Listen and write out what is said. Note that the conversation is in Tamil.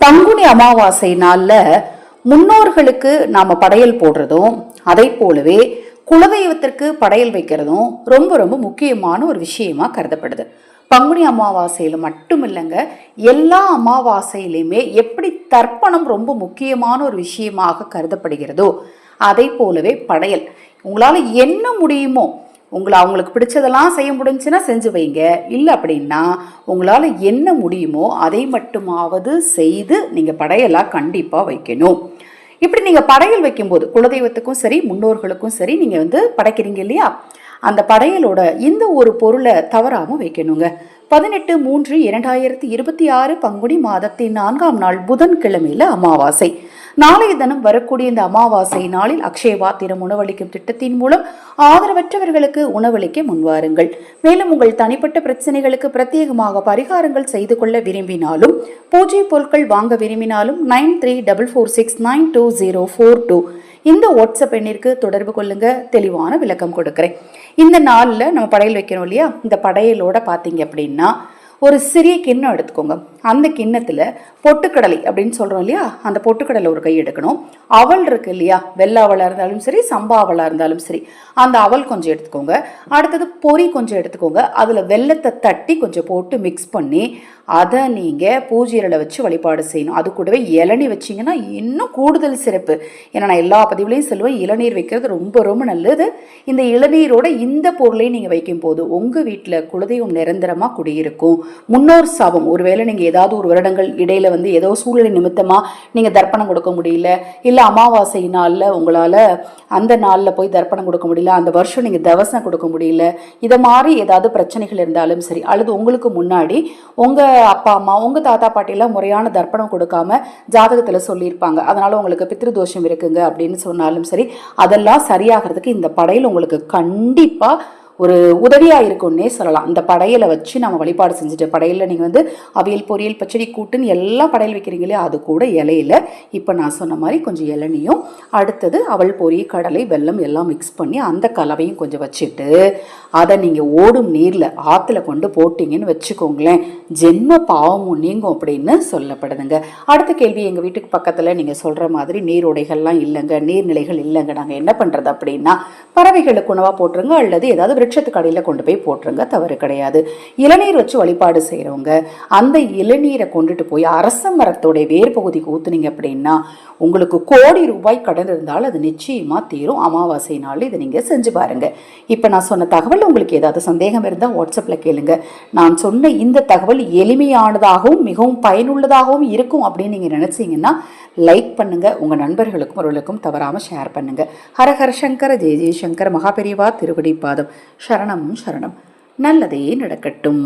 பங்குனி அமாவாசை நாள்ல முன்னோர்களுக்கு நாம படையல் போடுறதும் அதை போலவே குலதெய்வத்திற்கு படையல் வைக்கிறதும் ரொம்ப ரொம்ப முக்கியமான ஒரு விஷயமா கருதப்படுது. பங்குனி அமாவாசையில மட்டும் இல்லைங்க, எல்லா அமாவாசையிலுமே எப்படி தர்ப்பணம் ரொம்ப முக்கியமான ஒரு விஷயமாக கருதப்படுகிறதோ அதை போலவே படையல் உங்களால என்ன முடியுமோ அவங்களுக்கு பிடிச்சதெல்லாம் செய்ய முடிஞ்சுன்னா செஞ்சு வைங்க. இல்லை அப்படின்னா உங்களால் என்ன முடியுமோ அதை மட்டுமாவது செய்து நீங்கள் படையலாக கண்டிப்பாக வைக்கணும். இப்படி நீங்கள் படையல் வைக்கும்போது குலதெய்வத்துக்கும் சரி முன்னோர்களுக்கும் சரி நீங்கள் படைக்கிறீங்க இல்லையா, அந்த படையலோட இந்த ஒரு பொருளை தவறாமல் வைக்கணுங்க. 18/3/2026 பங்குனி மாதத்தின் 4ஆம் நாள் புதன்கிழமையில அமாவாசை. நாளைய தினம் வரக்கூடிய இந்த அமாவாசை நாளில் அக்ஷயபாத்திரம் உணவளிக்கும் திட்டத்தின் மூலம் ஆதரவற்றவர்களுக்கு உணவளிக்க முன்வாருங்கள். மேலும் உங்கள் தனிப்பட்ட பிரச்சனைகளுக்கு பிரத்யேகமாக பரிகாரங்கள் செய்து கொள்ள விரும்பினாலும் பூஜை பொருட்கள் வாங்க விரும்பினாலும் 9344692042 இந்த வாட்ஸ்அப் எண்ணிற்கு தொடர்பு கொள்ளுங்க. தெளிவான விளக்கம் கொடுக்கிறேன். இந்த நாளில் நம்ம படையல் வைக்கணும் இல்லையா, இந்த படையலோட பார்த்தீங்க அப்படின்னா ஒரு சிறிய கிண்ணம் எடுத்துக்கோங்க. அந்த கிண்ணத்தில் பொட்டுக்கடலை அப்படின்னு சொல்கிறோம் இல்லையா, அந்த பொட்டுக்கடலை ஒரு கை எடுக்கணும். அவல் இருக்கு இல்லையா, வெள்ளை அவலாக இருந்தாலும் சரி சம்பா அவலாக இருந்தாலும் சரி, அந்த அவல் கொஞ்சம் எடுத்துக்கோங்க. அடுத்தது பொரி கொஞ்சம் எடுத்துக்கோங்க. அதில் வெள்ளத்தை தட்டி கொஞ்சம் போட்டு மிக்ஸ் பண்ணி அதை நீங்கள் பூஜையில் வச்சு வழிபாடு செய்யணும். அது கூடவே இளநீர் வச்சிங்கன்னா இன்னும் கூடுதல் சிறப்பு. ஏன்னா நான் எல்லா பதிவுலையும் சொல்லுவேன், இளநீர் வைக்கிறது ரொம்ப ரொம்ப நல்லது. இந்த இளநீரோட இந்த பொருளையும் நீங்கள் வைக்கும் போது உங்கள் வீட்டில் குலதெய்வம் நிரந்தரமாக குடியிருக்கும். முன்னோர் சாபம், ஒருவேளை நீங்கள் ஏதாவது ஒரு வருடங்கள் இடையில ஏதோ சூழ்நிலை நிமித்தமாக நீங்கள் தர்ப்பணம் கொடுக்க முடியல, இல்லை அமாவாசை நாளில் உங்களால் அந்த நாளில் போய் தர்ப்பணம் கொடுக்க முடியல, அந்த வருஷம் நீங்கள் தவசம் கொடுக்க முடியல, இதை மாதிரி ஏதாவது பிரச்சனைகள் இருந்தாலும் சரி, அல்லது உங்களுக்கு முன்னாடி உங்கள் அப்பா அம்மா உங்கள் தாத்தா பாட்டியெல்லாம் முறையான தர்ப்பணம் கொடுக்காம ஜாதகத்தில் சொல்லியிருப்பாங்க, அதனால் உங்களுக்கு பித்ருதோஷம் இருக்குங்க அப்படின்னு சொன்னாலும் சரி, அதெல்லாம் சரியாகிறதுக்கு இந்த படையல் உங்களுக்கு கண்டிப்பாக ஒரு உதவியாக இருக்கும்னே சொல்லலாம். இந்த படையலை வச்சு நம்ம வழிபாடு செஞ்சுட்டு படையலில் நீங்கள் அவியல் பொரியல் பச்சடி கூட்டுன்னு எல்லாம் படையல் வைக்கிறீங்களே, அது கூட இலையில இப்போ நான் சொன்ன மாதிரி கொஞ்சம் இளநியும் அடுத்தது அவல் பொரி கடலை வெல்லம் எல்லாம் மிக்ஸ் பண்ணி அந்த கலவையும் கொஞ்சம் வச்சுட்டு அதை நீங்கள் ஓடும் நீரில் ஆற்றுல கொண்டு போட்டிங்கன்னு வச்சுக்கோங்களேன், ஜென்ம பாவமும் நீங்கும் அப்படின்னு சொல்லப்படுதுங்க. அடுத்த கேள்வி, எங்கள் வீட்டுக்கு பக்கத்தில் நீங்கள் சொல்கிற மாதிரி நீரோடைகள்லாம் இல்லைங்க, நீர்நிலைகள் இல்லைங்க, நாங்கள் என்ன பண்ணுறது அப்படின்னா பறவைகளுக்கு உணவாக போட்டுருங்க அல்லது ஏதாவது விருட்சத்துக்கு அடியில் கொண்டு போய் போட்டுருங்க, தவறு கிடையாது. இளநீர் வச்சு வழிபாடு செய்கிறவங்க அந்த இளநீரை கொண்டுட்டு போய் அரச மரத்தோடைய வேர் பகுதிக்கு ஊற்றுனீங்க அப்படின்னா உங்களுக்கு கோடி ரூபாய் கடன் இருந்தாலும் அது நிச்சயமாக தீரும். அமாவாசை நாள் இதை நீங்கள் செஞ்சு பாருங்க. இப்போ நான் சொன்ன தகவல் உங்களுக்கு ஏதாவது சந்தேகம் இருந்தால் வாட்ஸ்அப்பில் கேளுங்க. நான் சொன்ன இந்த தகவல் எளிமையானதாகவும் மிகவும் பயனுள்ளதாகவும் இருக்கும் அப்படின்னு நீங்கள் நினச்சிங்கன்னா லைக் பண்ணுங்க, உங்கள் நண்பர்களுக்கும் அவர்களுக்கும் தவறாமல் ஷேர் பண்ணுங்க. ஹரஹர சங்கர ஜெய ஜெயசங்கர மகாபெரிவா திருவடி பாதம். சரணம் சரணம். நல்லதே நடக்கட்டும்.